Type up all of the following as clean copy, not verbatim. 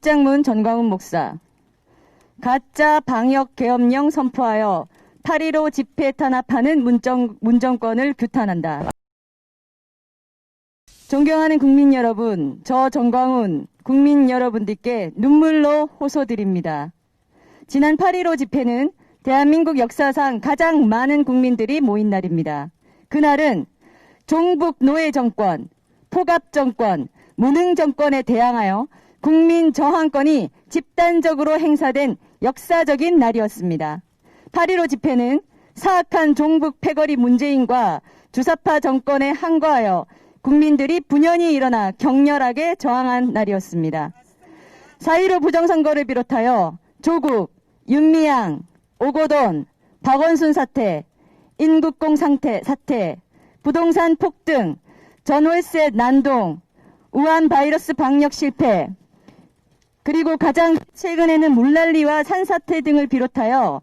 입장문 전광훈 목사. 가짜 방역 계엄령 선포하여 8.15 집회 탄압하는 문정권을 규탄한다. 존경하는 국민 여러분, 저 전광훈 국민 여러분들께 눈물로 호소드립니다. 지난 8.15 집회는 대한민국 역사상 가장 많은 국민들이 모인 날입니다. 그날은 종북 노예 정권, 포갑 정권, 무능 정권에 대항하여 국민 저항권이 집단적으로 행사된 역사적인 날이었습니다. 8.15 집회는 사악한 종북 패거리 문재인과 주사파 정권에 항거하여 국민들이 분연히 일어나 격렬하게 저항한 날이었습니다. 4.15 부정선거를 비롯하여 조국, 윤미향, 오거돈, 박원순 사태, 인국공 사태, 부동산 폭등, 전월세 난동, 우한 바이러스 방역 실패, 그리고 가장 최근에는 물난리와 산사태 등을 비롯하여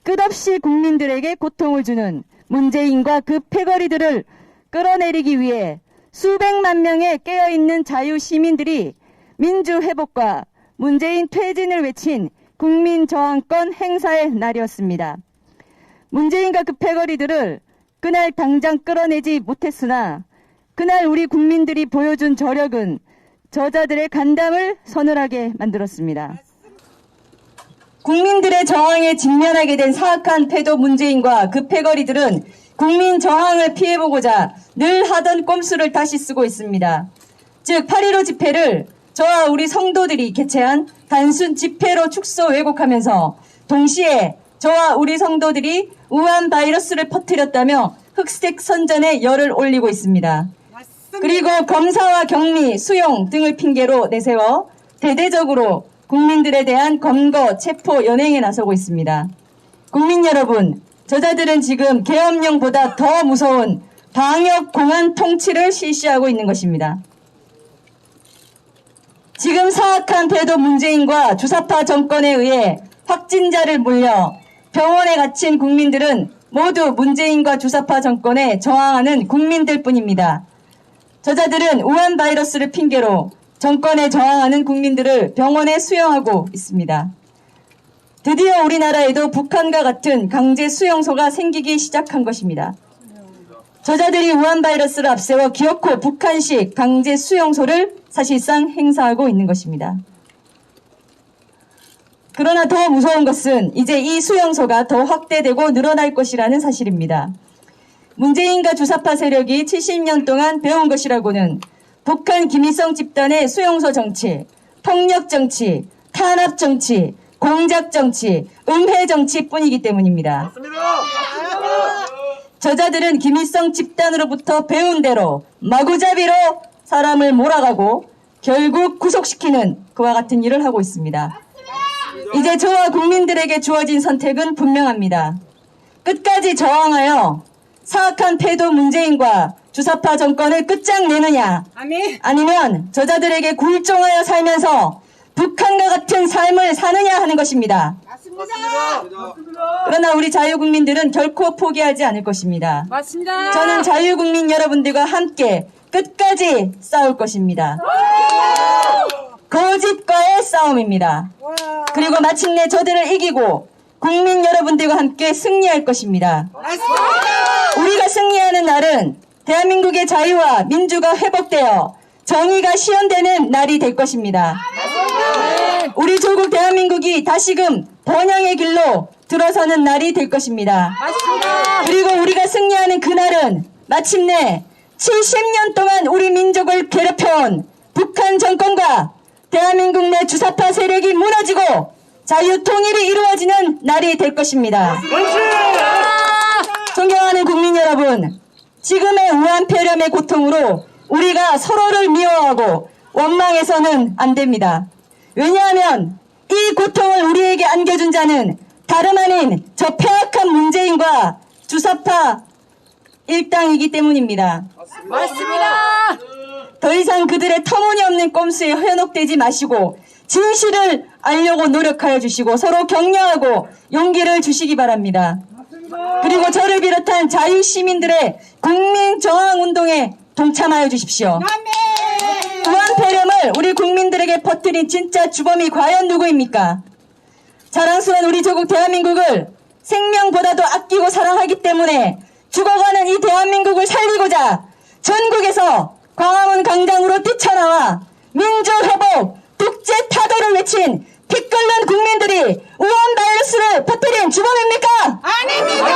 끝없이 국민들에게 고통을 주는 문재인과 그 패거리들을 끌어내리기 위해 수백만 명의 깨어있는 자유시민들이 민주회복과 문재인 퇴진을 외친 국민저항권 행사의 날이었습니다. 문재인과 그 패거리들을 그날 당장 끌어내지 못했으나 그날 우리 국민들이 보여준 저력은 저자들의 간담을 서늘하게 만들었습니다. 국민들의 저항에 직면하게 된 사악한 패도 문재인과 그 패거리들은 국민 저항을 피해보고자 늘 하던 꼼수를 다시 쓰고 있습니다. 즉 8.15 집회를 저와 우리 성도들이 개최한 단순 집회로 축소 왜곡하면서 동시에 저와 우리 성도들이 우한 바이러스를 퍼뜨렸다며 흑색 선전에 열을 올리고 있습니다. 그리고 검사와 격리, 수용 등을 핑계로 내세워 대대적으로 국민들에 대한 검거, 체포, 연행에 나서고 있습니다. 국민 여러분, 저자들은 지금 계엄령보다 더 무서운 방역 공안 통치를 실시하고 있는 것입니다. 지금 사악한 패도 문재인과 주사파 정권에 의해 확진자를 몰려 병원에 갇힌 국민들은 모두 문재인과 주사파 정권에 저항하는 국민들 뿐입니다. 저자들은 우한 바이러스를 핑계로 정권에 저항하는 국민들을 병원에 수용하고 있습니다. 드디어 우리나라에도 북한과 같은 강제 수용소가 생기기 시작한 것입니다. 저자들이 우한 바이러스를 앞세워 기어코 북한식 강제 수용소를 사실상 행사하고 있는 것입니다. 그러나 더 무서운 것은 이제 이 수용소가 더 확대되고 늘어날 것이라는 사실입니다. 문재인과 주사파 세력이 70년 동안 배운 것이라고는 북한 김일성 집단의 수용소 정치, 폭력 정치, 탄압 정치, 공작 정치, 음해 정치뿐이기 때문입니다. 맞습니다. 저자들은 김일성 집단으로부터 배운 대로 마구잡이로 사람을 몰아가고 결국 구속시키는 그와 같은 일을 하고 있습니다. 이제 저와 국민들에게 주어진 선택은 분명합니다. 끝까지 저항하여 사악한 패도 문재인과 주사파 정권을 끝장내느냐, 아니면 저자들에게 굴종하여 살면서 북한과 같은 삶을 사느냐 하는 것입니다. 맞습니다. 그러나 우리 자유국민들은 결코 포기하지 않을 것입니다. 맞습니다. 저는 자유국민 여러분들과 함께 끝까지 싸울 것입니다. 거짓과의 싸움입니다. 그리고 마침내 저들을 이기고 국민 여러분들과 함께 승리할 것입니다. 우리가 승리하는 날은 대한민국의 자유와 민주가 회복되어 정의가 실현되는 날이 될 것입니다. 우리 조국 대한민국이 다시금 번영의 길로 들어서는 날이 될 것입니다. 그리고 우리가 승리하는 그날은 마침내 70년 동안 우리 민족을 괴롭혀온 북한 정권과 대한민국 내 주사파 세력이 무너지고 자유 통일이 이루어지는 날이 될 것입니다. 존경하는 국민 여러분, 지금의 우한 폐렴의 고통으로 우리가 서로를 미워하고 원망해서는 안 됩니다. 왜냐하면 이 고통을 우리에게 안겨준 자는 다름 아닌 저 폐악한 문재인과 주사파 일당이기 때문입니다. 맞습니다. 더 이상 그들의 터무니없는 꼼수에 현혹되지 마시고 진실을 알려고 노력하여 주시고 서로 격려하고 용기를 주시기 바랍니다. 그리고 저를 비롯한 자유시민들의 국민저항운동에 동참하여 주십시오. 우한 폐렴을 소식을 우리 국민들에게 퍼뜨린 진짜 주범이 과연 누구입니까? 자랑스러운 우리 조국 대한민국을 생명보다도 아끼고 사랑하기 때문에 죽어가는 이 대한민국을 살리고자 전국에서 광화문 광장으로 뛰쳐나와 민주회복, 독재 타도를 외친 피 끓는 국민들이 우한 바이러스를 퍼뜨린 주범입니까? 아닙니다.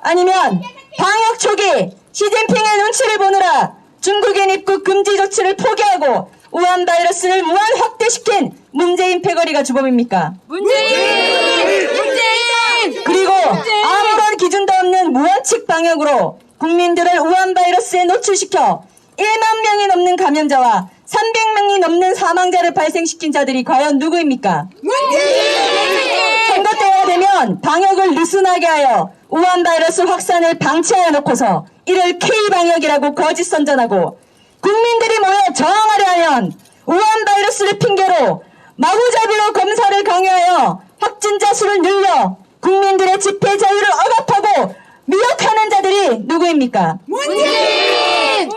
아니면 방역 초기 시진핑의 눈치를 보느라 중국인 입국 금지 조치를 포기하고 우한 바이러스를 무한 확대시킨 문재인 패거리가 주범입니까? 문재인! 문재인! 그리고 아무런 기준도 없는 무원칙 방역으로 국민들을 우한 바이러스에 노출시켜 1만 명이 넘는 감염자와 300명이 넘는 사망자를 발생시킨 자들이 과연 누구입니까? 문재인! 선거 때가 되면 방역을 느슨하게 하여 우한 바이러스 확산을 방치하여 놓고서 이를 K방역이라고 거짓 선전하고 국민들이 모여 저항하려 하면 우한 바이러스를 핑계로 마구잡이로 검사를 강요하여 확진자 수를 늘려 국민들의 집회 자유를 억압하고 미혹하는 자들이 누구입니까? 문재인!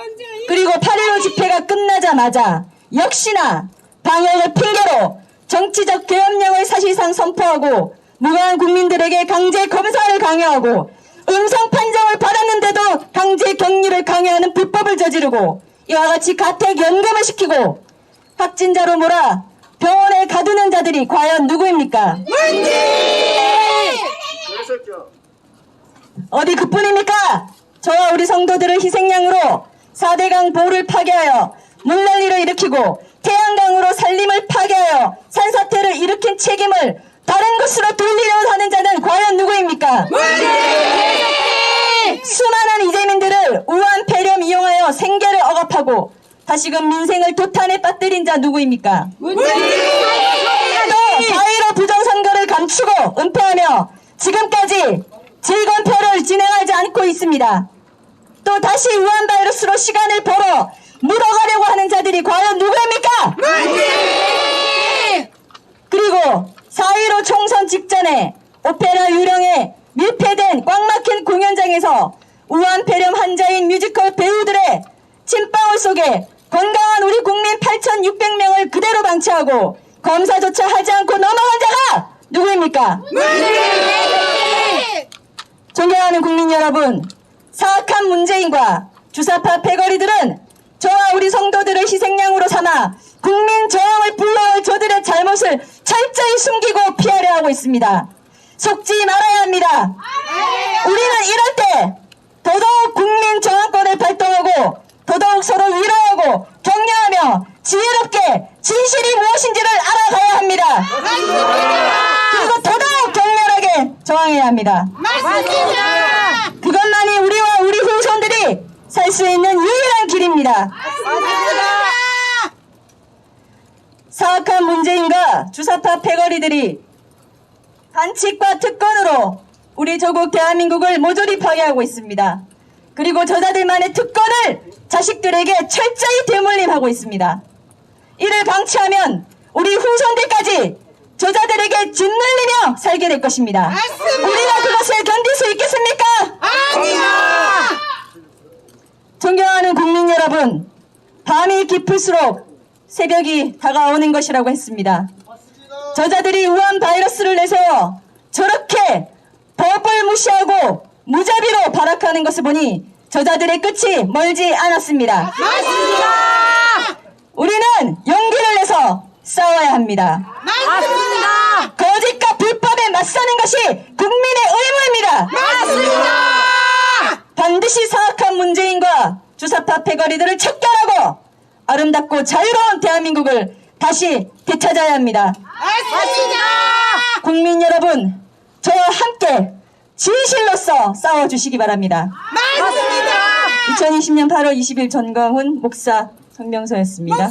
그리고 8.15 집회가 끝나자마자 역시나 방역을 핑계로 정치적 계엄령을 사실상 선포하고 무고한 국민들에게 강제 검사를 강요하고 음성 판정을 받았는데도 강제 격리를 강요하는 불법을 저지르고 이와 같이 가택연금을 시키고 확진자로 몰아 병원에 가두는 자들이 과연 누구입니까? 어디 그뿐입니까? 저와 우리 성도들을 희생양으로 4대강 보를 파괴하여 물난리를 일으키고 태양강으로 산림을 파괴하여 산사태를 일으킨 책임을 다른 곳으로 돌리려 하는 자는 과연 누구입니까? 수많은 이재민들을 우한 폐렴 이용하여 생계를 억압하고 다시금 민생을 도탄에 빠뜨린 자 누구입니까? 또 4.15 부정선거를 감추고 은폐하며 지금까지 질권표를 진행하지 않고 있습니다. 또 다시 우한 바이러스로 시간을 벌어 묻어가려고 하는 자들이 과연 누구입니까? 그리고 4.15 총선 직전에 오페라 유령에 밀폐된 꽉 막힌 공연장에서 우한 폐렴 환자인 뮤지컬 배우들의 침방울 속에 건강한 우리 국민 8,600명을 그대로 방치하고 검사조차 하지 않고 넘어간 자가 누구입니까? 존경하는 국민 여러분, 사악한 문재인과 주사파 패거리들은 저와 우리 성도들을 희생양으로 삼아 국민 저항을 불러올 저들의 잘못을 철저히 숨기고 피하려 하고 있습니다. 속지 말아야 합니다. 우리는 이럴 때 더더욱 국민 저항권을 발동하고 더더욱 서로 위로하고 격려하며 지혜롭게 진실이 무엇인지를 알아가야 합니다. 그리고 더더욱 격렬하게 저항해야 합니다. 그것만이 우리와 우리 후손들이 살 수 있는 유일한 길입니다. 사악한 문재인과 주사파 패거리들이 반칙과 특권으로 우리 조국 대한민국을 모조리 파괴하고 있습니다. 그리고 저자들만의 특권을 자식들에게 철저히 되물림하고 있습니다. 이를 방치하면 우리 후손들까지 저자들에게 짓눌리며 살게 될 것입니다. 우리가 그것을 견딜 수 있겠습니까? 존경하는 국민 여러분, 밤이 깊을수록 새벽이 다가오는 것이라고 했습니다. 저자들이 우한 바이러스를 내세워 저렇게 법을 무시하고 무자비로 발악하는 것을 보니 저자들의 끝이 멀지 않았습니다. 우리는 용기를 내서 싸워야 합니다. 거짓과 불법에 맞서는 것이 국민의 의무입니다. 반드시 사악한 문재인과 주사파 패거리들을 척결하고 아름답고 자유로운 대한민국을 다시 되찾아야 합니다. 국민 여러분, 저와 함께 진실로서 싸워주시기 바랍니다. 2020년 8월 20일 전광훈 목사 성명서였습니다.